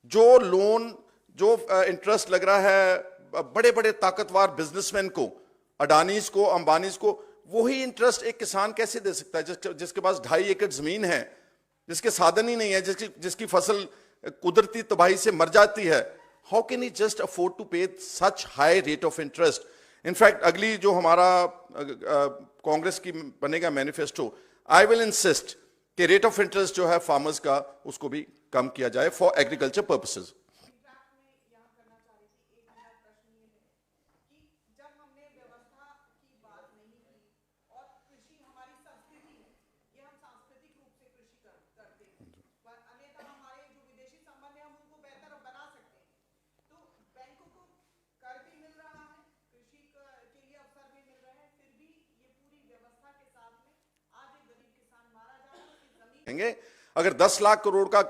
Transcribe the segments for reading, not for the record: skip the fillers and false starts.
जो लोन, जो इंटरेस्ट लग रहा है बड़े बड़े ताकतवर बिजनेसमैन को, अडानीज को, अंबानीज को, वही इंटरेस्ट एक किसान कैसे दे सकता है जिसके पास 2.5 एकड़ जमीन है, जिसके साधन ही नहीं है, जिसकी फसल कुदरती तबाही से मर जाती है? How can he just afford to pay such high rate of interest? In fact अगली जो हमारा कांग्रेस की बनेगा मैनिफेस्टो, आई विल इंसिस्ट कि रेट ऑफ इंटरेस्ट जो है फार्मर्स का, उसको भी कम किया जाए फॉर एग्रीकल्चर पर्पसेस। अगर 10 लाख करोड़ का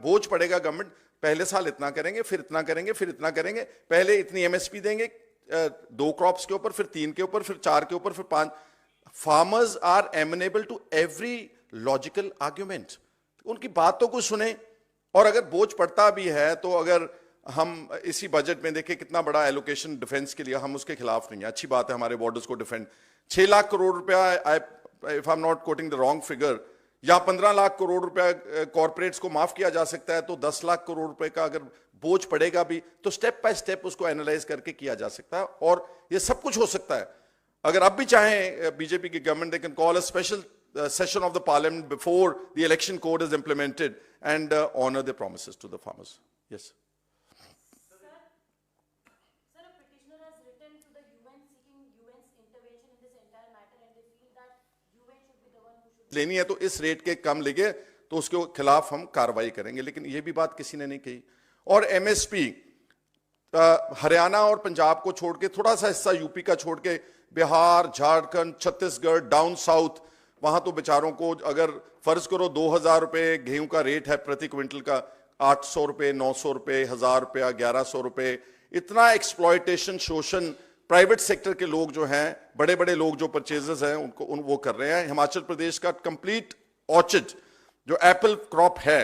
बोझ पड़ेगा गवर्नमेंट, पहले साल इतना करेंगे, फिर इतना करेंगे, फिर इतना करेंगे, पहले इतनी एमएसपी देंगे 2 क्रॉप्स के ऊपर, फिर 3 के ऊपर, फिर 4 के ऊपर, फिर 5। Farmers are amenable to every logical argument. उनकी बातों को सुने, और अगर बोझ पड़ता भी है तो अगर हम इसी बजट में देखें कितना बड़ा एलोकेशन डिफेंस के लिए, हम उसके खिलाफ नहीं है, अच्छी बात है हमारे बॉर्डर्स को डिफेंड। 6 लाख करोड़ रुपया, if I am not coating the wrong figure, या 15 लाख करोड़ रुपया कॉर्पोरेट्स को माफ किया जा सकता है, तो 10 लाख करोड़ रुपए का अगर बोझ पड़ेगा भी तो स्टेप बाय स्टेप उसको एनालाइज करके किया जा सकता है, और ये सब कुछ हो सकता है। अगर अब भी चाहें बीजेपी की government, they can call a special session of the parliament before the election code is implemented and honor their promises to the farmers. Yes. Sir, a petitioner has written to the UN seeking UN's intervention in this entire matter, and they feel that UN should be the one who should लेनी है तो इस rate के कम लेंगे तो उसके खिलाफ हम कार्रवाई करेंगे, लेकिन ये भी बात किसी ने नहीं कही। और एमएसपी हरियाणा और पंजाब को छोड़ के, थोड़ा सा हिस्सा यूपी का छोड़ के, बिहार, झारखंड, छत्तीसगढ़, डाउन साउथ, वहां तो बेचारों को अगर फर्ज करो 2000 रुपए गेहूं का रेट है प्रति क्विंटल का, 800 रुपए, 900 रुपए, 1000 रुपया, 1100 रुपए, इतना एक्सप्लॉयटेशन, शोषण प्राइवेट सेक्टर के लोग जो हैं, बड़े बड़े लोग जो परचेजर्स हैं, उनको वो कर रहे हैं। हिमाचल प्रदेश का कंप्लीट ऑर्चर्ड जो एप्पल क्रॉप है,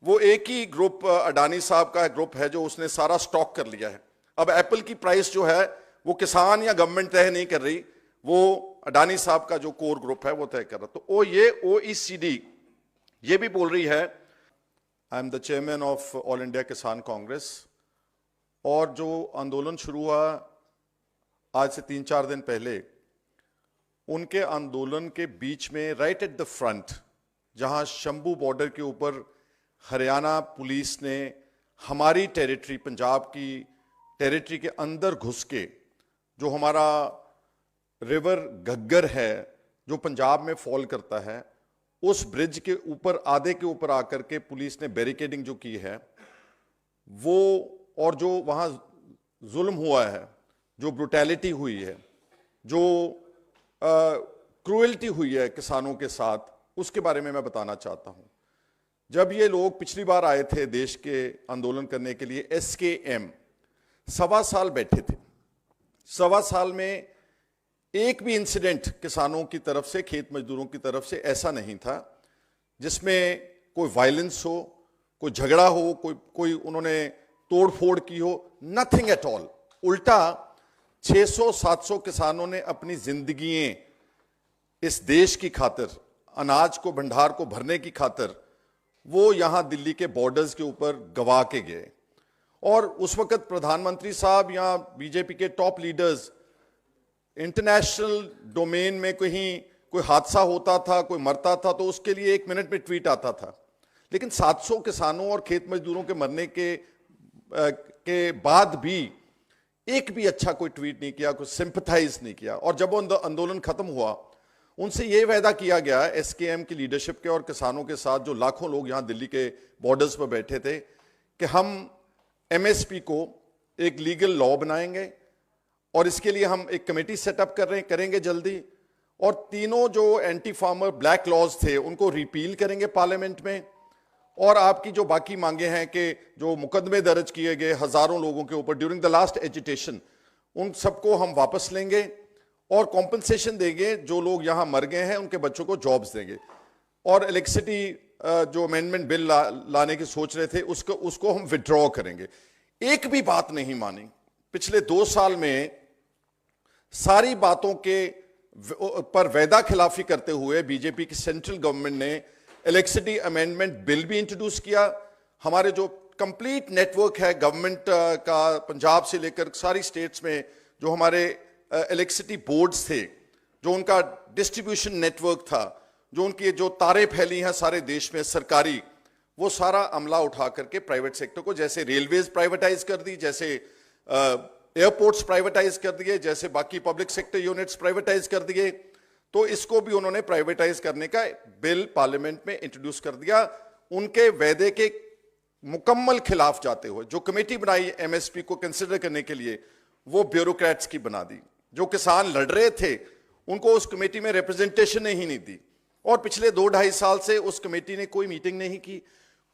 वो एक ही ग्रुप, अडानी साहब का ग्रुप है जो उसने सारा स्टॉक कर लिया है। अब एप्पल की प्राइस जो है वो किसान या गवर्नमेंट तय नहीं कर रही, वो अडानी साहब का जो कोर ग्रुप है वो तय कर रहा। तो ये ओईसीडी ये भी बोल रही है, I am the chairman of all India किसान कांग्रेस, और जो आंदोलन शुरू हुआ आज से 3-4 दिन पहले, उनके आंदोलन के बीच में राइट एट द फ्रंट, जहां शंभू बॉर्डर के ऊपर हरियाणा पुलिस ने हमारी टेरिटरी, पंजाब की टेरिटरी के अंदर घुस के, जो हमारा रिवर घग्गर है जो पंजाब में फॉल करता है, उस ब्रिज के ऊपर, आधे के ऊपर आकर के पुलिस ने बैरिकेडिंग जो की है वो, और जो वहां जुल्म हुआ है, जो ब्रुटैलिटी हुई है, जो क्रूएल्टी हुई है किसानों के साथ, उसके बारे में मैं बताना चाहता हूं। जब ये लोग पिछली बार आए थे देश के आंदोलन करने के लिए, एसकेएम 1.25 साल बैठे थे। 1.25 साल में एक भी इंसिडेंट किसानों की तरफ से, खेत मजदूरों की तरफ से ऐसा नहीं था जिसमें कोई वायलेंस हो, कोई झगड़ा हो, कोई उन्होंने तोड़ फोड़ की हो, नथिंग एट ऑल। उल्टा 600-700 किसानों ने अपनी जिंदगियां इस देश की खातिर, अनाज को, भंडार को भरने की खातिर, वो यहां दिल्ली के बॉर्डर्स के ऊपर गवा के गए। और उस वक्त प्रधानमंत्री साहब या बीजेपी के टॉप लीडर्स, इंटरनेशनल डोमेन में कहीं कोई हादसा होता था, कोई मरता था, तो उसके लिए 1 मिनट में ट्वीट आता था। लेकिन 700 किसानों और खेत मजदूरों के मरने के बाद भी एक भी अच्छा कोई ट्वीट नहीं किया, कोई सिंपथाइज नहीं किया। और जब वो आंदोलन खत्म हुआ, उनसे यह वायदा किया गया एसकेएम की लीडरशिप के और किसानों के साथ, जो लाखों लोग यहां दिल्ली के बॉर्डर्स पर बैठे थे, कि हम एमएसपी को एक लीगल लॉ बनाएंगे, और इसके लिए हम एक कमेटी सेटअप करेंगे जल्दी, और तीनों जो एंटी फार्मर ब्लैक लॉज थे उनको रिपील करेंगे पार्लियामेंट में, और आपकी जो बाकी मांगे हैं कि जो मुकदमे दर्ज किए गए हजारों लोगों के ऊपर ड्यूरिंग द लास्ट एजिटेशन, उन सबको हम वापस लेंगे और कॉम्पनसेशन देंगे। जो लोग यहां मर गए हैं उनके बच्चों को जॉब्स देंगे, और इलेक्ट्रिसिटी जो अमेंडमेंट बिल लाने की सोच रहे थे उसको हम विड्रॉ करेंगे। एक भी बात नहीं मानी। पिछले 2 साल में सारी बातों के पर वायदा खिलाफी करते हुए बीजेपी की सेंट्रल गवर्नमेंट ने इलेक्ट्रिसिटी अमेंडमेंट बिल भी इंट्रोड्यूस किया। हमारे जो कंप्लीट नेटवर्क है गवर्नमेंट का, पंजाब से लेकर सारी स्टेट्स में जो हमारे इलेक्ट्रिसिटी बोर्ड्स थे, जो उनका डिस्ट्रीब्यूशन नेटवर्क था, जो उनकी जो तारें फैली हैं सारे देश में सरकारी, वो सारा अमला उठा करके प्राइवेट सेक्टर को, जैसे रेलवेज प्राइवेटाइज कर दी, जैसे एयरपोर्ट्स प्राइवेटाइज कर दिए, जैसे बाकी पब्लिक सेक्टर यूनिट्स प्राइवेटाइज कर दिए, तो इसको भी उन्होंने प्राइवेटाइज करने का बिल पार्लियामेंट में इंट्रोड्यूस कर दिया। उनके वायदे के मुकम्मल खिलाफ जाते हुए जो कमेटी बनाई एमएसपी को कंसिडर करने के लिए, वो ब्यूरोक्रेट्स की बना दी। जो किसान लड़ रहे थे उनको उस कमेटी में रिप्रेजेंटेशन ही नहीं दी, और पिछले 2-2.5 साल से उस कमेटी ने कोई मीटिंग नहीं की,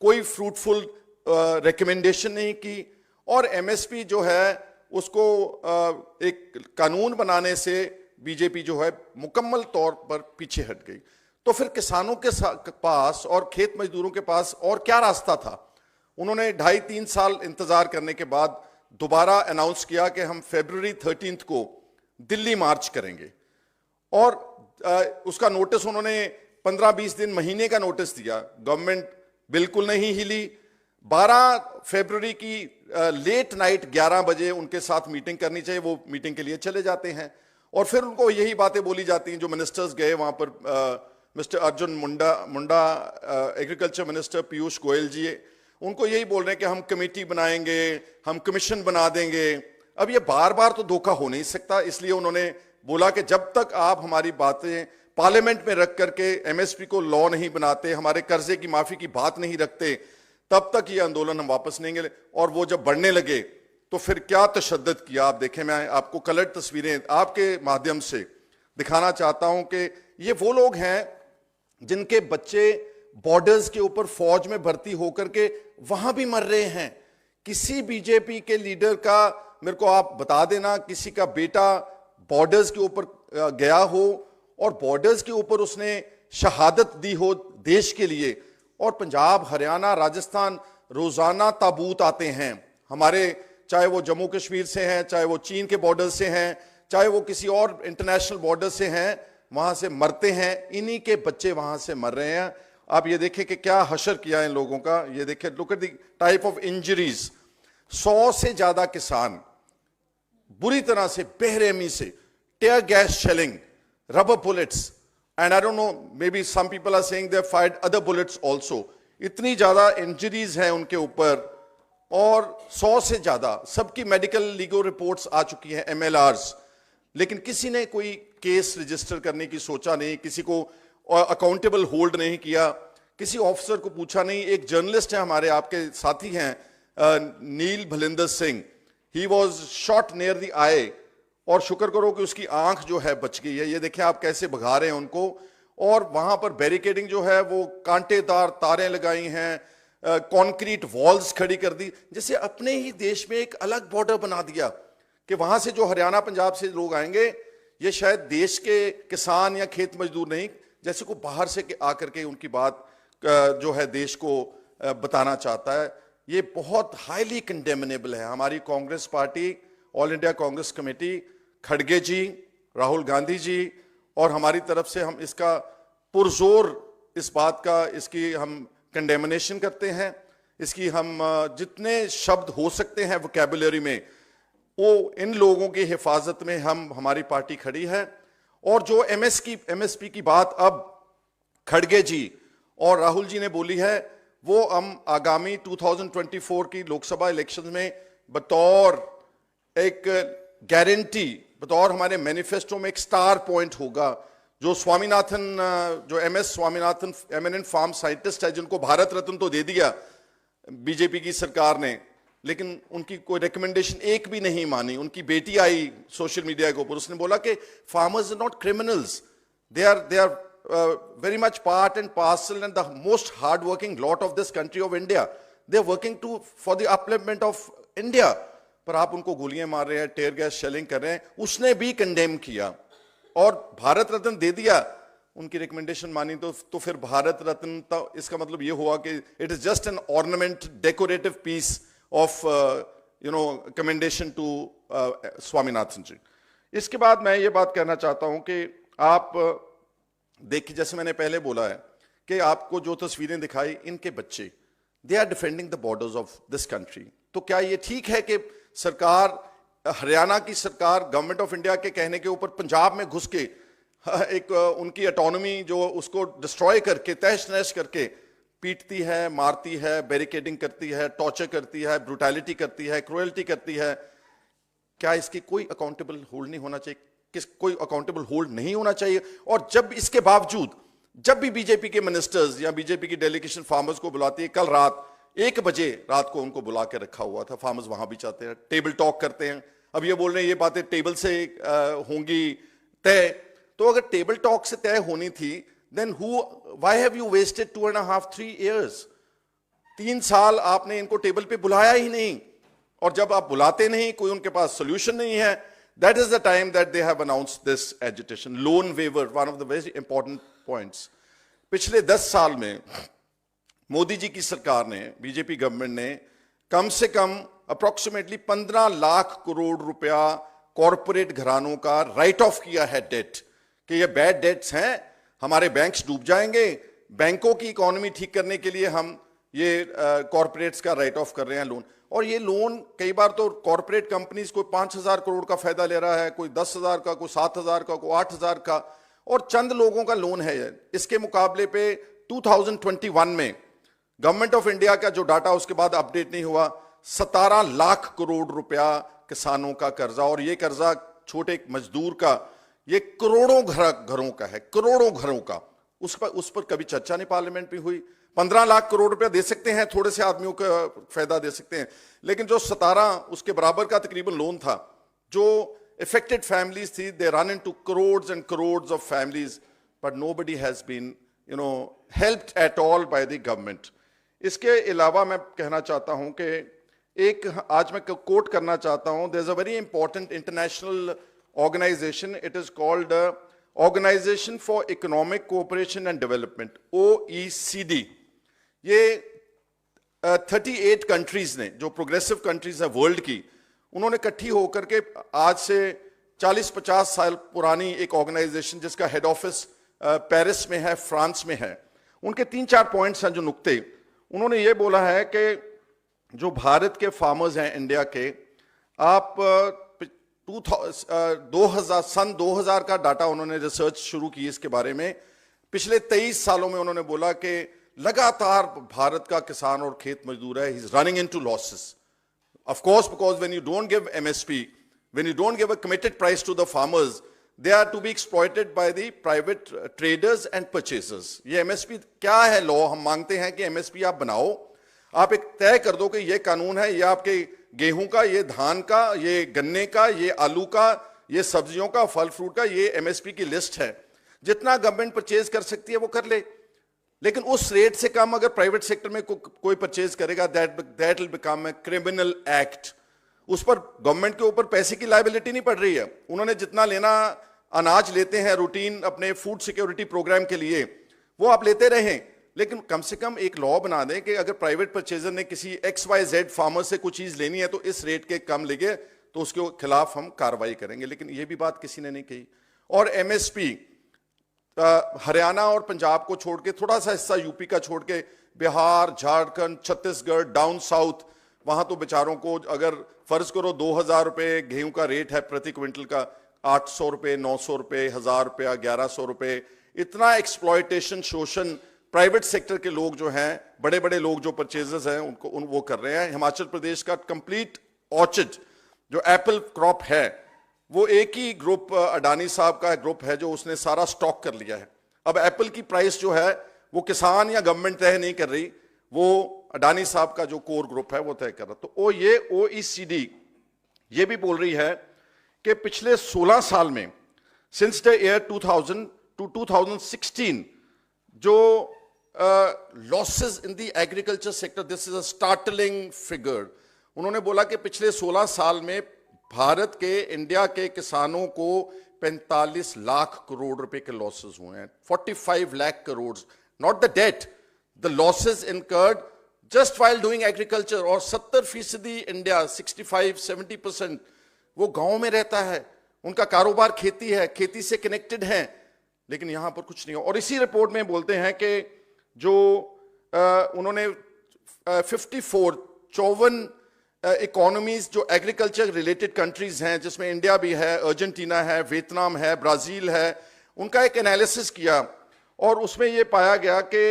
कोई फ्रूटफुल रिकमेंडेशन नहीं की, और एमएसपी जो है उसको एक कानून बनाने से बीजेपी जो है मुकम्मल तौर पर पीछे हट गई। तो फिर किसानों के पास और खेत मजदूरों के पास और क्या रास्ता था? उन्होंने 2.5-3 साल इंतजार करने के बाद दोबारा अनाउंस किया कि हम February 13 को दिल्ली मार्च करेंगे, और उसका नोटिस उन्होंने 15-20 दिन, महीने का नोटिस दिया। गवर्नमेंट बिल्कुल नहीं हिली। 12 फरवरी की लेट नाइट 11 बजे उनके साथ मीटिंग करनी चाहिए, वो मीटिंग के लिए चले जाते हैं, और फिर उनको यही बातें बोली जाती हैं। जो मिनिस्टर्स गए वहां पर, mister Arjun Munda agriculture minister, Piyush Goyal जी, उनको यही बोल रहे हैं कि हम कमेटी बनाएंगे, हम कमीशन बना देंगे। अब ये बार बार तो धोखा हो नहीं सकता, इसलिए उन्होंने बोला कि जब तक आप हमारी बातें पार्लियामेंट में रख करके एमएसपी को लॉ नहीं बनाते, हमारे कर्जे की माफी की बात नहीं रखते, तब तक ये आंदोलन हम वापस नहीं लेंगे। और वो जब बढ़ने लगे तो फिर क्या तशद्दुद किया आप देखें। मैं आपको कलर्ड तस्वीरें आपके माध्यम से दिखाना चाहता हूं कि ये वो लोग हैं जिनके बच्चे बॉर्डर्स के ऊपर फौज में भर्ती होकर के वहां भी मर रहे हैं। किसी बीजेपी के लीडर का, मेरे को आप बता देना, किसी का बेटा बॉर्डर्स के ऊपर गया हो और बॉर्डर्स के ऊपर उसने शहादत दी हो देश के लिए, और पंजाब, हरियाणा, राजस्थान रोजाना ताबूत आते हैं हमारे, चाहे वो जम्मू कश्मीर से हैं, चाहे वो चीन के बॉर्डर से हैं, चाहे वो किसी और इंटरनेशनल बॉर्डर से हैं, वहां से मरते हैं। इन्हीं के बच्चे वहां से मर रहे हैं। आप ये देखें कि क्या हशर किया इन लोगों का। ये देखें, look at the type of injuries. 100 से ज्यादा किसान बुरी तरह से, बेरहमी से, tear gas shelling, rubber bullets, and I don't know, maybe some people are saying they have fired other bullets also. इतनी ज्यादा इंजरीज हैं उनके ऊपर, और 100 से ज्यादा, सबकी मेडिकल लीगल रिपोर्ट्स आ चुकी हैं, MLRs, लेकिन किसी ने कोई केस रजिस्टर करने की सोचा नहीं, किसी को अकाउंटेबल होल्ड नहीं किया, किसी ऑफिसर को पूछा नहीं। एक जर्नलिस्ट है हमारे, आपके साथी हैं, Neel Bhalinder Singh, he was shot near the eye, और शुक्र करो कि उसकी आंख जो है बच गई है। ये देखिए आप कैसे भगा रहे हैं उनको, और वहां पर बैरिकेडिंग जो है वो कांटेदार तारें लगाई हैं, कंक्रीट वॉल्स खड़ी कर दी, जैसे अपने ही देश में एक अलग बॉर्डर बना दिया कि वहां से जो हरियाणा पंजाब से लोग आएंगे, ये शायद देश के किसान या खेत मजदूर नहीं, जैसे को बाहर से आकर के उनकी बात जो है देश को बताना चाहता है। ये बहुत हाईली कंडेमनेबल है। हमारी Congress party, all India Congress committee, खड़गे जी, राहुल गांधी जी, और हमारी तरफ से हम इसका पुरजोर इस बात का, इसकी हम कंडेमनेशन करते हैं। इसकी हम जितने शब्द हो सकते हैं वोकैबुलरी में, वो इन लोगों की हिफाजत में हमारी पार्टी खड़ी है। और जो एमएसपी की बात अब खड़गे जी और राहुल जी ने बोली है, वो हम आगामी 2024 की लोकसभा इलेक्शन में बतौर एक गारंटी, बतौर हमारे मैनिफेस्टो में एक स्टार पॉइंट होगा। जो स्वामीनाथन, जो MS Swaminathan, eminent farm scientist है, जिनको भारत रत्न तो दे दिया बीजेपी की सरकार ने, लेकिन उनकी कोई रिकमेंडेशन एक भी नहीं मानी। उनकी बेटी आई सोशल मीडिया के ऊपर, उसने बोला कि farmers are not criminals, they are very much part and parcel and the most hard working lot of this country of India. They are working for the upliftment of India. पर आप उनको गोलियां मार रहे हैं, टेयर गैस शेलिंग कर रहे हैं। उसने भी कंडेम किया और भारत रत्न दे दिया, उनकी रिकमेंडेशन मानी तो फिर भारत रत्न, तो इसका मतलब ये हुआ कि it is just an ornament, decorative piece of commendation to Swaminathan ji. इसके बाद मैं ये बात कहना चाहता हूं कि आप देखिए, जैसे मैंने पहले बोला है कि आपको जो तस्वीरें दिखाई, इनके बच्चे they are defending the borders of this country. तो क्या ये ठीक है कि सरकार, हरियाणा की सरकार गवर्नमेंट ऑफ इंडिया के कहने के ऊपर पंजाब में घुस के एक उनकी ऑटोनॉमी जो उसको डिस्ट्रॉय करके, तहस नहस करके पीटती है, मारती है, बैरिकेडिंग करती है, टॉर्चर करती है, ब्रूटैलिटी करती है, क्रुएल्टी करती है? क्या इसकी कोई अकाउंटेबल होल्ड नहीं होना चाहिए? कोई अकाउंटेबल होल्ड नहीं होना चाहिए? और जब इसके बावजूद जब भी बीजेपी के मिनिस्टर्स या बीजेपी की डेलीगेशन फार्मर्स को बुलाती है, कल रात 1 बजे रात को उनको बुला के रखा हुआ था, फार्मर्स वहां भी चाहते हैं, टेबल टॉक करते हैं। अब ये बोल रहे हैं ये बातें टेबल से होंगी तय, तो अगर टेबल टॉक से तय होनी थी, then why have you wasted 2.5-3 years? 3 साल आपने इनको टेबल पे बुलाया ही नहीं, और जब आप बुलाते नहीं, कोई उनके पास सोल्यूशन नहीं है, that is the time that they have announced this agitation. Loan waiver, one of the very important points. पिछले 10 साल में मोदी जी की सरकार ने, बीजेपी गवर्नमेंट ने कम से कम अप्रोक्सीमेटली 15 लाख करोड़ रुपया कॉरपोरेट घरानों का राइट ऑफ किया है, डेट, कि ये बैड डेट्स हैं, हमारे बैंक्स डूब जाएंगे, बैंकों की इकोनॉमी ठीक करने के लिए हम ये कॉरपोरेट्स का राइट ऑफ कर रहे हैं लोन। और ये लोन कई बार तो कॉरपोरेट कंपनीज कोई 5,000 करोड़ का फायदा ले रहा है, कोई 10,000 का, कोई 7,000 का, कोई 8,000 का, और चंद लोगों का लोन है। इसके मुकाबले पे 2021 में गवर्नमेंट ऑफ इंडिया का जो डाटा उसके बाद अपडेट नहीं हुआ, 17 लाख करोड़ रुपया किसानों का कर्जा, और ये कर्जा छोटे मजदूर का, ये करोड़ों घरों का है, करोड़ों घरों का। उस पर कभी चर्चा नहीं पार्लियामेंट में हुई। 15 लाख करोड़ रुपया दे सकते हैं, थोड़े से आदमियों का फायदा दे सकते हैं, लेकिन जो 17 उसके बराबर का तकरीबन लोन था, जो affected families थी, they run into crores and crores of families, but nobody has been, helped at all by the government. इसके अलावा मैं कहना चाहता हूं कि एक आज मैं कोट करना चाहता हूं, there's a very important international organization, it is called Organization for Economic Cooperation and Development, OECD. ये 38 कंट्रीज ने, जो प्रोग्रेसिव कंट्रीज है वर्ल्ड की, उन्होंने इकट्ठी होकर के आज से 40-50 साल पुरानी एक ऑर्गेनाइजेशन, जिसका हेड ऑफिस पेरिस में है, फ्रांस में है, उनके 3-4 पॉइंट्स हैं जो नुक्ते। उन्होंने ये बोला है कि जो भारत के फार्मर्स हैं इंडिया के, आप 2000 का डाटा उन्होंने रिसर्च शुरू की इसके बारे में। पिछले 23 सालों में उन्होंने बोला कि लगातार भारत का किसान और खेत मजदूर है, he is running into losses. Of course, because when you don't give MSP, when you don't give a committed price to the farmers, they are to be exploited by the private traders and purchasers. ये MSP क्या है? Law हम मांगते हैं कि MSP आप बनाओ, आप एक तय कर दो कि ये कानून है, ये आपके गेहूं का, ये धान का, ये गन्ने का, ये आलू का, ये सब्जियों का, फल फ्रूट का, ये MSP की लिस्ट है। जितना गवर्नमेंट परचेज कर सकती है वो कर ले, लेकिन उस रेट से कम अगर प्राइवेट सेक्टर में कोई परचेज करेगा, that will become a criminal act. उस पर गवर्नमेंट के ऊपर पैसे की लायबिलिटी नहीं पड़ रही है। उन्होंने जितना लेना अनाज लेते हैं रूटीन अपने फूड सिक्योरिटी प्रोग्राम के लिए, वो आप लेते रहें, लेकिन कम से कम एक लॉ बना दें कि अगर प्राइवेट परचेजर ने किसी XYZ फार्मर से कुछ चीज लेनी है तो इस रेट के कम लेंगे तो उसके खिलाफ हम कार्रवाई करेंगे। लेकिन यह भी बात किसी ने नहीं कही। और MSP हरियाणा और पंजाब को छोड़ के, थोड़ा सा हिस्सा यूपी का छोड़ के, बिहार, झारखंड, छत्तीसगढ़, डाउन साउथ, वहां तो बेचारों को अगर फर्ज करो 2,000 रुपए गेहूं का रेट है प्रति क्विंटल का, 800 रुपए, 900 रुपए, 1,000 रुपया, 1,100 रुपए, इतना एक्सप्लॉयटेशन, शोषण प्राइवेट सेक्टर के लोग जो हैं, बड़े बड़े लोग जो परचेजर्स हैं, वो कर रहे हैं। हिमाचल प्रदेश का कंप्लीट ऑर्चर्ड जो एप्पल क्रॉप है, वो एक ही ग्रुप, अडानी साहब का ग्रुप है, जो उसने सारा स्टॉक कर लिया है। अब एप्पल की प्राइस जो है वो किसान या गवर्नमेंट तय नहीं कर रही, वो अडानी साहब का जो कोर ग्रुप है वो तय कर रहा। तो ये OECD ये भी बोल रही है कि पिछले 16 साल में, सिंस द ईयर 2000 टू 2016, जो losses in the agriculture sector, this is a startling figure. उन्होंने बोला कि पिछले 16 साल में भारत के, इंडिया के किसानों को 45 लाख करोड़ रुपए के लॉसेस हुए हैं, 45 lakh crore, not the debt, the losses incurred just while doing agriculture. और 70% इंडिया, 65-70% वो गांव में रहता है, उनका कारोबार खेती है, खेती से कनेक्टेड है, लेकिन यहां पर कुछ नहीं हो। और इसी रिपोर्ट में बोलते हैं कि जो उन्होंने 54 इकोनॉमीज जो एग्रीकल्चर रिलेटेड कंट्रीज हैं, जिसमें इंडिया भी है, अर्जेंटीना है, वियतनाम है, ब्राजील है, उनका एक एनालिसिस किया और उसमें ये पाया गया कि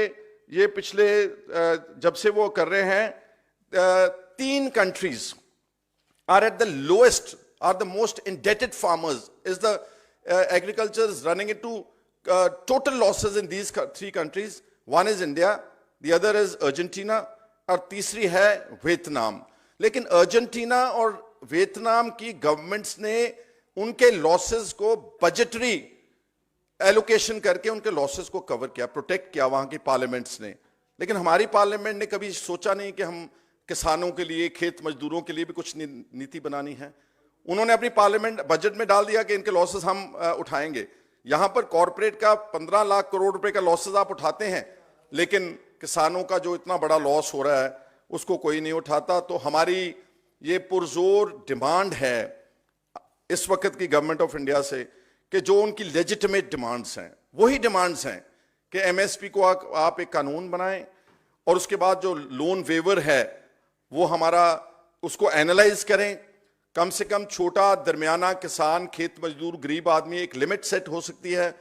ये पिछले जब से वो कर रहे हैं, 3 countries are at the lowest, are the most indebted farmers, is the agriculture is running into total losses in these 3 countries. One is India, the other is Argentina, और तीसरी है वियतनाम। लेकिन अर्जेंटीना और वियतनाम की governments ने उनके losses को budgetary allocation करके उनके लॉसेस को कवर किया, प्रोटेक्ट किया वहां की पार्लियामेंट्स ने। लेकिन हमारी पार्लियामेंट ने कभी सोचा नहीं कि हम किसानों के लिए, खेत मजदूरों के लिए भी कुछ नीति बनानी है। उन्होंने अपनी पार्लियामेंट बजट में डाल दिया कि इनके लॉसेस हम उठाएंगे। यहां पर कॉर्पोरेट का 15 लाख करोड़ रुपए का लॉसेस आप उठाते हैं, लेकिन किसानों का जो इतना बड़ा लॉस हो रहा है उसको कोई नहीं उठाता। तो हमारी ये पुरजोर डिमांड है इस वक्त की गवर्नमेंट ऑफ इंडिया से कि जो उनकी लेजिटिमेट डिमांड्स हैं, वही डिमांड्स हैं कि एमएसपी को आप एक कानून बनाएं और उसके बाद जो लोन वेवर है वो हमारा उसको एनालाइज करें। कम से कम छोटा दरमियाना किसान, खेत मजदूर, गरीब आदमी, एक लिमिट सेट हो सकती है।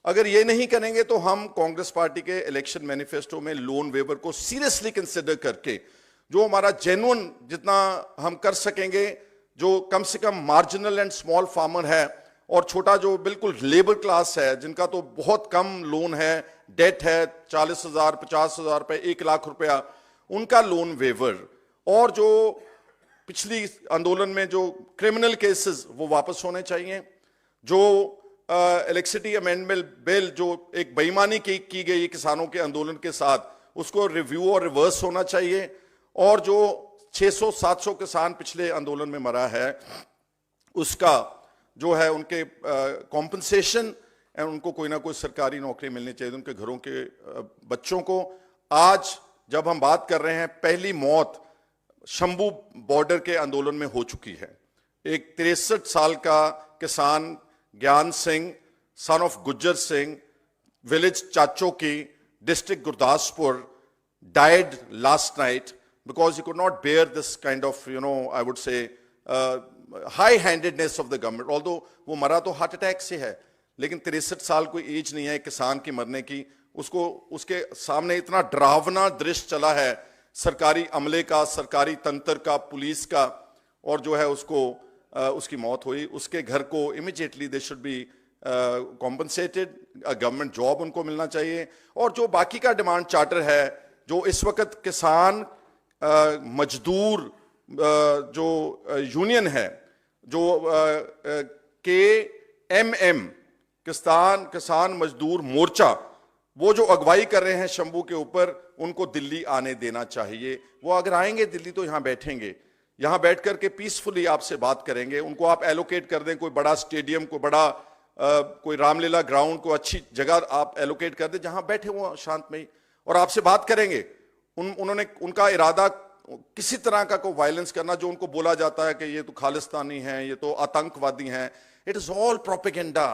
अगर ये नहीं करेंगे तो हम कांग्रेस पार्टी के इलेक्शन मैनिफेस्टो में लोन वेवर को सीरियसली कंसिडर करके जो हमारा जेन्युइन जितना हम कर सकेंगे, जो कम से कम मार्जिनल एंड स्मॉल फार्मर है और छोटा जो बिल्कुल लेबर क्लास है, जिनका तो बहुत कम लोन है, डेट है 40,000, 50,000 रुपए, 1 लाख रुपया, उनका लोन वेवर, और जो पिछली आंदोलन में जो क्रिमिनल केसेस वो वापस होने चाहिए। जो इलेक्ट्रिसिटी अमेंडमेंट बिल जो एक बेईमानी की गई किसानों के आंदोलन के साथ, उसको रिव्यू और रिवर्स होना चाहिए। और जो 600-700 किसान पिछले आंदोलन में मरा है, उसका जो है उनके कॉम्पनसेशन, उनको कोई ना कोई सरकारी नौकरी मिलनी चाहिए, उनके घरों के बच्चों को। आज जब हम बात कर रहे हैं, पहली मौत शंभू बॉर्डर के आंदोलन में हो चुकी है। एक 63 साल का किसान Gyan Singh, son of Gujjar Singh, village Chachoki, district Gurdaspur, died last night because he could not bear this kind of, I would say, high-handedness of the government. Although वो मरा तो हार्ट अटैक से है, लेकिन 63 साल कोई एज नहीं है किसान की मरने की। उसको उसके सामने इतना डरावना दृश्य चला है सरकारी अमले का, सरकारी तंत्र का, पुलिस का, और जो है उसको उसकी मौत हुई। उसके घर को immediately they should be compensated, government job उनको मिलना चाहिए। और जो बाकी का डिमांड चार्टर है, जो इस वक्त किसान मजदूर जो यूनियन है, जो KMM किसान मजदूर मोर्चा, वो जो अगवाई कर रहे हैं शंभू के ऊपर, उनको दिल्ली आने देना चाहिए। वो अगर आएंगे दिल्ली तो यहां बैठेंगे, यहां बैठ करके पीसफुली आपसे बात करेंगे। उनको आप एलोकेट कर दें, कोई बड़ा स्टेडियम, कोई बड़ा कोई रामलीला ग्राउंड, कोई अच्छी जगह आप एलोकेट कर दें जहां बैठे वो शांतमयी, और आपसे बात करेंगे। उन्होंने उनका इरादा किसी तरह का कोई वायलेंस करना, जो उनको बोला जाता है कि ये तो खालिस्तानी हैं, ये तो आतंकवादी हैं, it is all propaganda.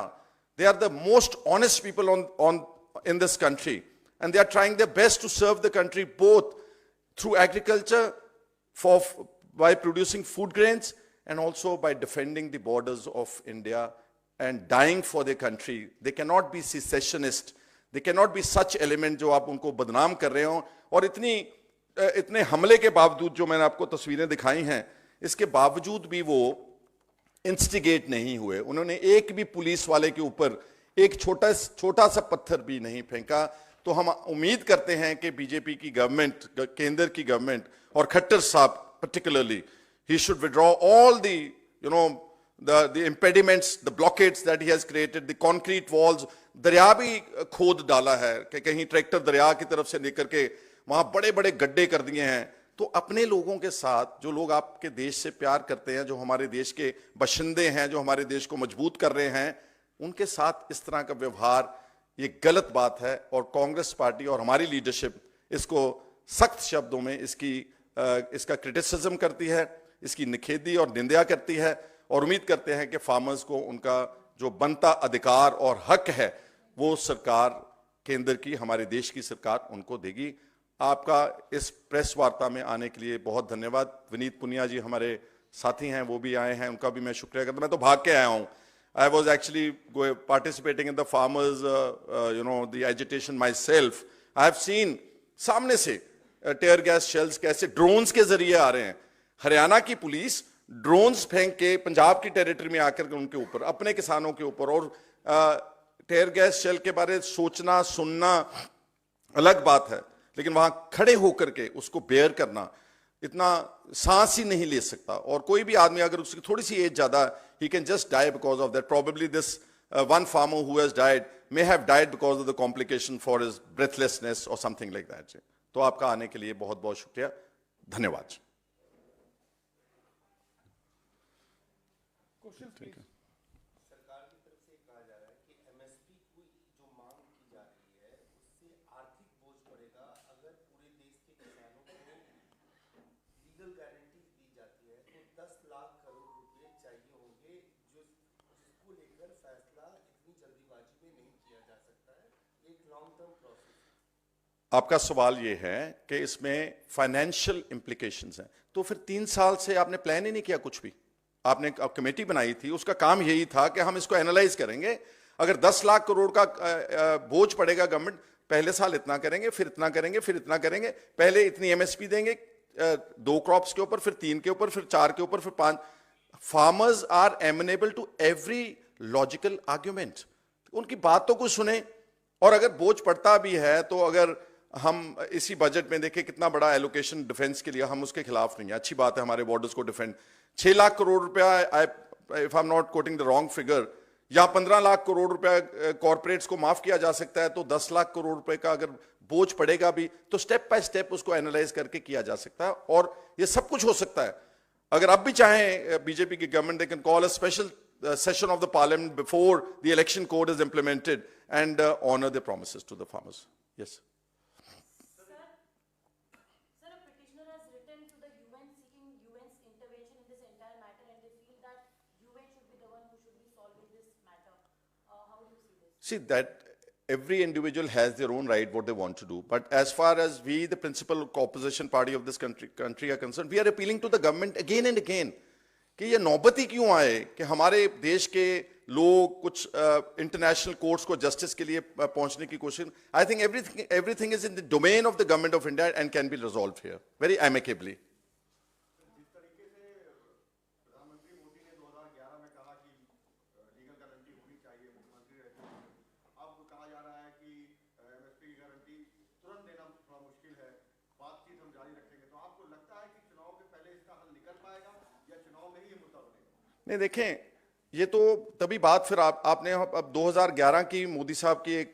They are the most honest people on in this country, and they are trying their best to serve the country both through agriculture, by producing food grains, and also by defending the borders of India and dying for their country. They cannot be secessionists, they cannot be such element जो आप उनको बदनाम कर रहे हो। और इतने हमले के बावजूद, जो मैंने आपको तस्वीरें दिखाई हैं, इसके बावजूद भी वो इंस्टिगेट नहीं हुए। उन्होंने एक भी पुलिस वाले के ऊपर एक छोटा सा पत्थर भी नहीं फेंका। तो हम उम्मीद करते हैं कि बीजेपी की गवर्नमेंट, केंद्र की गवर्नमेंट, और खट्टर साहब particularly, he should withdraw all the impediments, the blockades that he has created, the concrete walls। दरिया भी खोद डाला है कि कहीं ट्रैक्टर दरिया की तरफ से लेकर के वहां बड़े बड़े गड्ढे कर दिए हैं। तो अपने लोगों के साथ, जो लोग आपके देश से प्यार करते हैं, जो हमारे देश के बशिंदे हैं, जो हमारे देश को मजबूत कर रहे हैं, उनके साथ इस तरह का व्यवहार ये गलत बात है और कांग्रेस पार्टी और हमारी लीडरशिप इसको सख्त शब्दों में इसका क्रिटिसिज्म करती है, इसकी निखेधी और निंदा करती है और उम्मीद करते हैं कि फार्मर्स को उनका जो बनता अधिकार और हक है वो सरकार, केंद्र की, हमारे देश की सरकार उनको देगी। आपका इस प्रेस वार्ता में आने के लिए बहुत धन्यवाद। विनीत पुनिया जी हमारे साथी हैं, वो भी आए हैं, उनका भी मैं शुक्रिया करता हूं। मैं तो भाग के आया हूं। I was actually participating in the farmers, the agitation myself. I have seen सामने से टेयर गैस शेल्स कैसे ड्रोन्स के जरिए आ रहे हैं। हरियाणा की पुलिस ड्रोन्स फेंक के पंजाब की टेरिटरी में आकर के उनके ऊपर, अपने किसानों के ऊपर, और टेयर गैस शेल के बारे सोचना सुनना अलग बात है, लेकिन वहां खड़े होकर के उसको बेयर करना इतना सांस ही नहीं ले सकता। और कोई भी आदमी अगर उसकी थोड़ी सी एज ज्यादा, he can just die because of that. Probably this one farmer who has died may have died because of the complication for his breathlessness or something like that. तो आपका आने के लिए बहुत बहुत शुक्रिया, धन्यवाद। ठीक है। सरकार की तरफ से कहा जा रहा है कि एमएसपी की जो मांग की जा रही है उससे आर्थिक बोझ पड़ेगा अगर पूरे देश के किसानों को लीगल गारंटीज दी जाती है तो 10 लाख करोड़ रुपए चाहिए होंगे, जिसको लेकर फैसला इतनी जल्दीबाजी में नहीं किया जा सकता है, एक लॉन्ग टर्म प्रोसेस। आपका सवाल यह है कि इसमें फाइनेंशियल इंप्लीकेशंस हैं, तो फिर 3 साल से आपने प्लान ही नहीं किया कुछ भी। आपने कमेटी बनाई थी, उसका काम यही था कि हम इसको एनालाइज करेंगे। अगर 10 लाख करोड़ का बोझ पड़ेगा गवर्नमेंट, पहले साल इतना करेंगे, फिर इतना करेंगे, फिर इतना करेंगे, पहले इतनी एमएसपी देंगे 2 क्रॉप्स के ऊपर, फिर 3 के ऊपर, फिर 4 के ऊपर, फिर 5। Farmers are amenable to every logical argument. उनकी बातों को सुने, और अगर बोझ पड़ता भी है तो अगर हम इसी बजट में देखें कितना बड़ा एलोकेशन डिफेंस के लिए, हम उसके खिलाफ नहीं है, अच्छी बात है, हमारे बॉर्डर्स को डिफेंड। 6 लाख करोड़ रुपया, if I am not coating the wrong figure, या 15 लाख करोड़ रुपया कॉर्पोरेट्स को माफ किया जा सकता है, तो 10 लाख करोड़ रुपए का अगर बोझ पड़ेगा भी तो स्टेप बाय स्टेप उसको एनालाइज करके किया जा सकता है। और ये सब कुछ हो सकता है अगर अब भी चाहें बीजेपी की government, they can call a special session of the parliament before the election code is implemented and honor their promises to the farmers. Yes. Sir, a petitioner has written to the UN seeking UN's intervention in this entire matter, and they feel that UN should be the one who should be solving this matter. How do you see this? See, that every individual has their own right what they want to do, but as far as we, the principal opposition party of this country are concerned, we are appealing to the government again and again कि ये नौबती क्यों आए कि हमारे देश के लोग कुछ इंटरनेशनल कोर्ट्स को जस्टिस के लिए पहुंचने की कोशिश। I think everything is in the domain of the government of India and can be resolved here very amicably. जिस तरीके से प्रधानमंत्री मोदी ने 2011 में कहा कि लीगल गारंटी होनी चाहिए, मुख्यमंत्री रहते हैं, अब कहा जा रहा है कि एमएसपी की गारंटी तुरंत देना थोड़ा मुश्किल है, बातचीत हम जारी रखेंगे, तो आपको लगता है कि चुनाव के पहले इसका हल निकल पाएगा या चुनाव में ही ये मुद्दा बनेगा? नहीं, देखें, ये तो तभी बात, फिर आपने अब 2011 की मोदी साहब की एक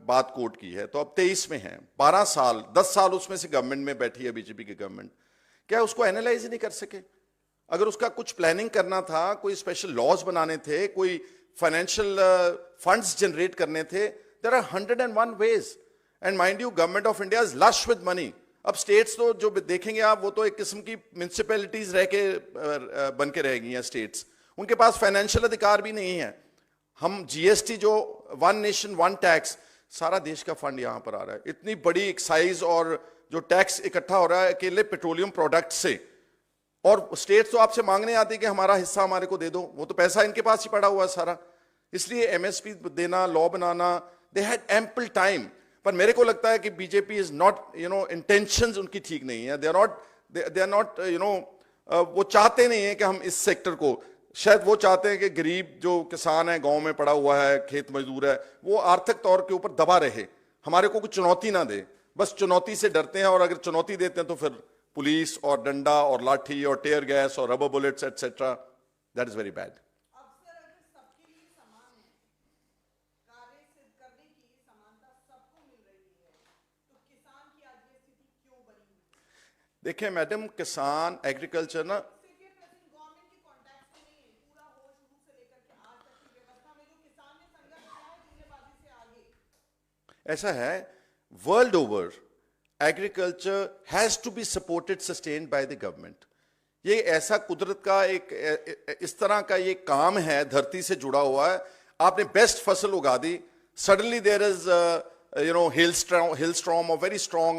बात कोट की है, तो अब 23 में है, 12 साल 10 साल उसमें से गवर्नमेंट में बैठी है बीजेपी की गवर्नमेंट, क्या उसको एनालाइज ही नहीं कर सके? अगर उसका कुछ प्लानिंग करना था, कोई स्पेशल लॉज बनाने थे, कोई फाइनेंशियल फंड्स जनरेट करने थे, there are 101 ways, and mind you government of India is lush with money. अब स्टेट्स तो जो देखेंगे आप, वो तो एक किस्म की म्युनिसिपैलिटीज रह के बन के रह गई हैं स्टेट्स, उनके पास फाइनेंशियल अधिकार भी नहीं है। हम जीएसटी जो 1 नेशन 1 टैक्स, सारा देश का फंड यहां पर आ रहा है, इतनी बड़ी एक्साइज और जो टैक्स इकट्ठा हो रहा है अकेले पेट्रोलियम प्रोडक्ट से, और स्टेट्स तो आपसे मांगने आती है कि हमारा हिस्सा हमारे को दे दो, वो तो पैसा इनके पास ही पड़ा हुआ है सारा। इसलिए एमएसपी देना, law banana, they had ample time. पर मेरे को लगता है कि बीजेपी इज नॉट, इंटेंशंस उनकी ठीक नहीं है, दे आर नॉट वो चाहते नहीं है कि हम इस सेक्टर को, शायद वो चाहते हैं कि गरीब जो किसान है, गांव में पड़ा हुआ है, खेत मजदूर है, वो आर्थिक तौर के ऊपर दबा रहे, हमारे को कुछ चुनौती ना दे। बस चुनौती से डरते हैं, और अगर चुनौती देते हैं तो फिर पुलिस और डंडा और लाठी और टेयर गैस और rubber bullets etcetera, that is very bad. अवसर अगर सबके लिए समान है, कार्य सिद्ध करने की समानता सबको मिल रही है, तो किसान की आज ये स्थिति क्यों बनी है? देखिए मैडम, किसान एग्रीकल्चर ना, गवर्नमेंट के कॉन्टेक्स्ट में नहीं है, पूरा हो शुरू से लेकर के आज तक की व्यवस्था में जो किसान ने ऐसा है, world over agriculture has to be supported, sustained by the government. ये ऐसा कुदरत का एक इस तरह का ये काम है, धरती से जुड़ा हुआ है। आपने बेस्ट फसल उगा दी, suddenly there is hail storm or very strong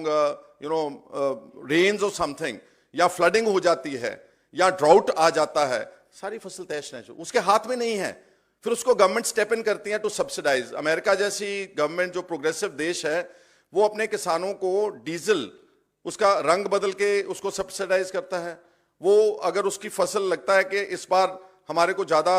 rains or something, या फ्लडिंग हो जाती है या ड्राउट आ जाता है, सारी फसल तहस नहस, उसके हाथ में नहीं है। फिर उसको गवर्नमेंट स्टेप इन करती है टू सब्सिडाइज। अमेरिका जैसी गवर्नमेंट जो प्रोग्रेसिव देश है, वो अपने किसानों को डीजल उसका रंग बदल के उसको सब्सिडाइज करता है। वो अगर उसकी फसल लगता है कि इस बार हमारे को ज्यादा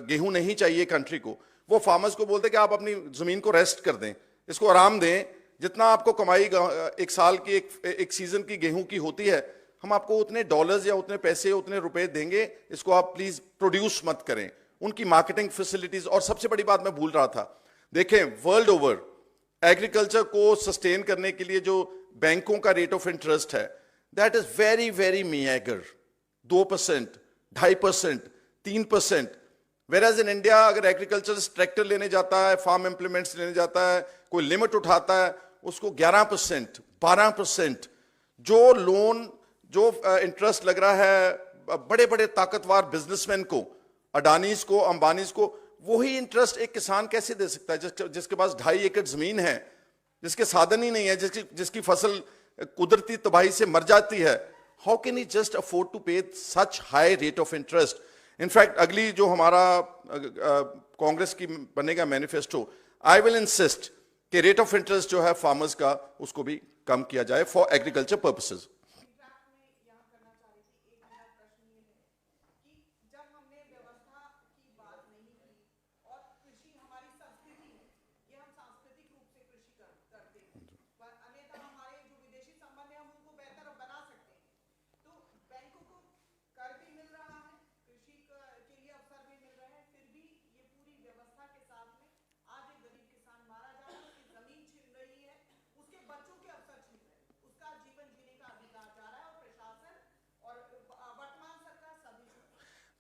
गेहूं नहीं चाहिए कंट्री को, वो फार्मर्स को बोलते कि आप अपनी जमीन को रेस्ट कर दें, इसको आराम दें, जितना आपको कमाई एक साल की एक सीजन की गेहूं की होती है, हम आपको उतने डॉलर्स या उतने पैसे उतने रुपए देंगे, इसको आप प्लीज प्रोड्यूस मत करें। उनकी मार्केटिंग फैसिलिटीज, और सबसे बड़ी बात मैं भूल रहा था, देखें वर्ल्ड ओवर एग्रीकल्चर को सस्टेन करने के लिए जो बैंकों का रेट ऑफ इंटरेस्ट है, that is very very meagre, 2%, 2.5%, 3%। Whereas in India अगर एग्रीकल्चर ट्रैक्टर लेने जाता है, फार्म इंप्लीमेंट्स लेने जाता है, कोई लिमिट उठाता है, उसको 11%, 12%। जो लोन, जो इंटरेस्ट लग रहा है बड़े बड़े ताकतवर बिजनेसमैन को, अडानीज को, अंबानीज को, वही इंटरेस्ट एक किसान कैसे दे सकता है जिसके पास 2.5 एकड़ जमीन है, जिसके साधन ही नहीं है, जिसकी फसल कुदरती तबाही से मर जाती है। How can he just afford to pay such high rate of interest? In fact अगली जो हमारा कांग्रेस की बनेगा मैनिफेस्टो, आई विल इंसिस्ट कि रेट ऑफ इंटरेस्ट जो है फार्मर्स का, उसको भी कम किया जाए फॉर एग्रीकल्चर पर्पसेस।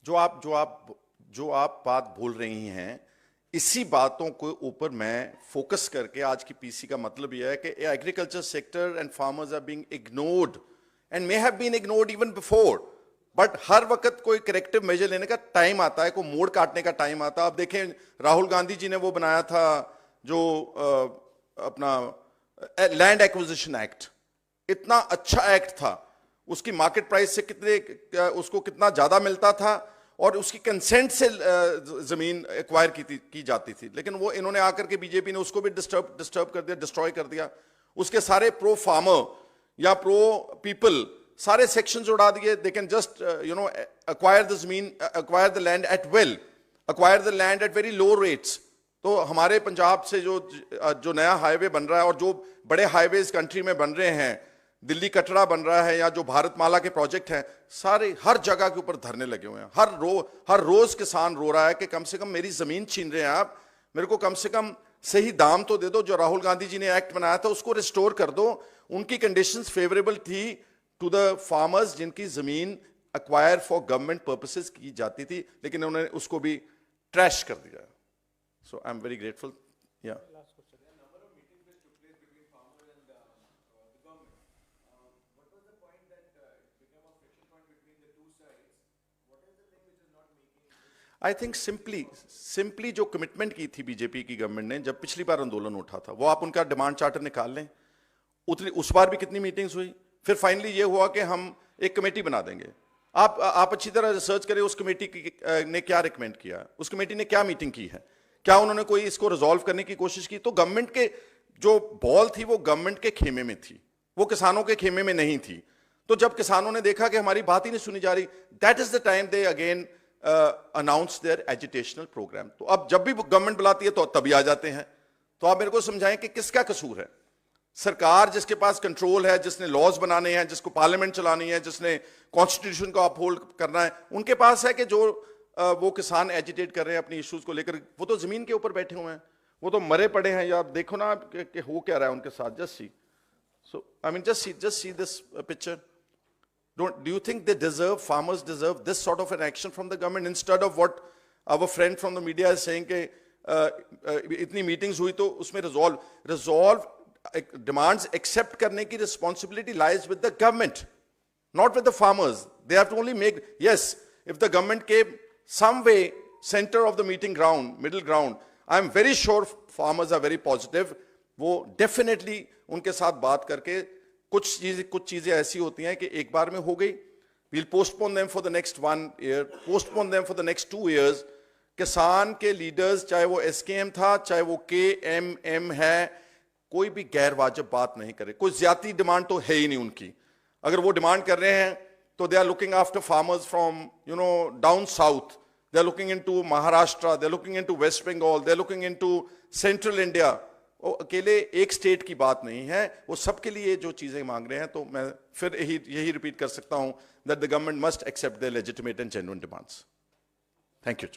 जो आप बात बोल रही हैं, इसी बातों के ऊपर मैं फोकस करके आज की पीसी का मतलब यह है कि agriculture sector and farmers are being ignored and may have been ignored even before, but हर वक्त कोई करेक्टिव मेजर लेने का टाइम आता है, कोई मोड़ काटने का टाइम आता है। आप देखें, राहुल गांधी जी ने वो बनाया था जो अपना लैंड एक्विजिशन एक्ट, इतना अच्छा एक्ट था, उसकी मार्केट प्राइस से उसको कितना ज्यादा मिलता था, और उसकी कंसेंट से जमीन एक्वायर की जाती थी। लेकिन वो इन्होंने आकर के बीजेपी ने उसको भी डिस्टर्ब कर दिया, डिस्ट्रॉय कर दिया। उसके सारे प्रो फार्मर या प्रो पीपल सारे सेक्शंस उड़ा दिए। They can just acquire the जमीन, acquire the land at will, acquire the land at very low rates. तो हमारे पंजाब से जो नया हाईवे बन रहा है, और जो बड़े हाईवे इस कंट्री में बन रहे हैं, दिल्ली कटरा बन रहा है, या जो भारतमाला के प्रोजेक्ट हैं, सारे हर जगह के ऊपर धरने लगे हुए हैं। हर रोज किसान रो रहा है कि कम से कम मेरी जमीन छीन रहे हैं आप, मेरे को कम से कम सही दाम तो दे दो। जो राहुल गांधी जी ने एक्ट बनाया था उसको रिस्टोर कर दो। उनकी कंडीशंस फेवरेबल थी टू द फार्मर्स जिनकी जमीन एक्वायर फॉर गवर्नमेंट पर्पसेस की जाती थी, लेकिन उन्होंने उसको भी ट्रैश कर दिया। सो आई एम वेरी ग्रेटफुल। या आई थिंक सिंपली जो कमिटमेंट की थी बीजेपी की गवर्नमेंट ने जब पिछली बार आंदोलन उठा था, वो आप उनका डिमांड चार्टर निकाल लें। उस बार भी कितनी मीटिंग्स हुई, फिर फाइनली ये हुआ कि हम एक कमेटी बना देंगे। आप अच्छी तरह रिसर्च करें उस कमेटी ने क्या रिकमेंड किया, उस कमेटी ने क्या मीटिंग की है, क्या उन्होंने कोई इसको रिजॉल्व करने की कोशिश की। तो गवर्नमेंट के जो बॉल थी वो गवर्नमेंट के खेमे में थी, वो किसानों के खेमे में नहीं थी। तो जब किसानों ने देखा कि हमारी बात ही नहीं सुनी जा रही, that is the time they again announce their agitational program. तो अब जब भी गवर्नमेंट बुलाती है तो तभी आ जाते हैं। तो आप मेरे को समझाएं कि किसका कसूर है। सरकार जिसके पास कंट्रोल है, जिसने लॉज बनाने हैं, जिसको पार्लियामेंट चलानी है, जिसने कॉन्स्टिट्यूशन को अपहोल्ड करना है, उनके पास है कि जो वो किसान एजिटेट कर रहे हैं अपनी इश्यूज को लेकर, वो तो जमीन के ऊपर बैठे हुए हैं, वो तो मरे पड़े हैं। या देखो ना कि हो क्या रहा है उनके साथ। Just see, so I mean just see this picture. Do you think they deserve, farmers deserve this sort of an action from the government instead of what our friend from the media is saying कि इतनी meetings हुई तो उसमें resolve demands accept करने की responsibility lies with the government, not with the farmers. They have to only make, yes, if the government came some way center of the meeting ground, middle ground, I am very sure farmers are very positive. वो definitely उनके साथ बात करके कुछ चीजें ऐसी होती हैं कि एक बार में हो गई, we'll postpone them for the next 1 year, postpone them for the next 2 years. किसान के लीडर्स, चाहे वो SKM था, चाहे वो KMM है, कोई भी गैर वाजिब बात नहीं करे, कोई ज्यादा डिमांड तो है ही नहीं उनकी। अगर वो डिमांड कर रहे हैं तो they are looking after farmers from down south, they are looking into Maharashtra, they are looking into West Bengal, they are looking into central India. वो अकेले एक स्टेट की बात नहीं है, वो सबके लिए जो चीजें मांग रहे हैं। तो मैं फिर यही रिपीट कर सकता हूं that the government must accept the legitimate and genuine demands. Thank you.